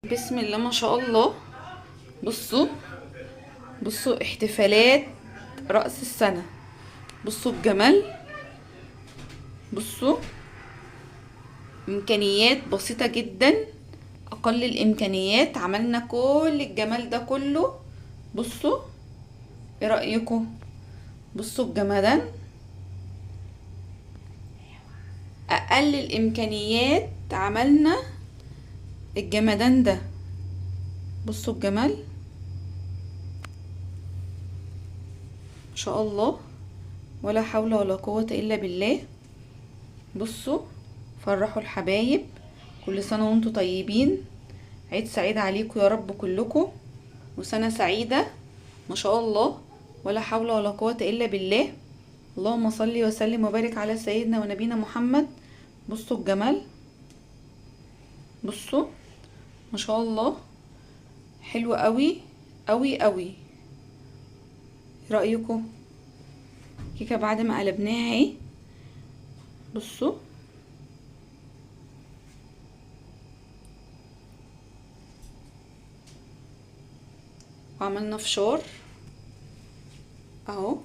بسم الله ما شاء الله. بصوا بصوا احتفالات رأس السنة. بصوا الجمال. بصوا امكانيات بسيطة جدا، اقل الامكانيات عملنا كل الجمال ده كله. بصوا، ايه رأيكم؟ بصوا الجمدان، اقل الامكانيات عملنا الجمدان ده. بصوا الجمال ما شاء الله، ولا حول ولا قوة الا بالله. بصوا، فرحوا الحبايب، كل سنة وانتم طيبين، عيد سعيد عليكم يا رب كلكم، وسنة سعيدة ما شاء الله، ولا حول ولا قوة الا بالله. اللهم صل وسلم وبارك على سيدنا ونبينا محمد. بصوا الجمال، بصوا ما شاء الله، حلو قوي قوي قوي. ايه رأيكم؟ كيكة بعد ما قلبناها اهي. بصوا، وعملنا فشار اهو.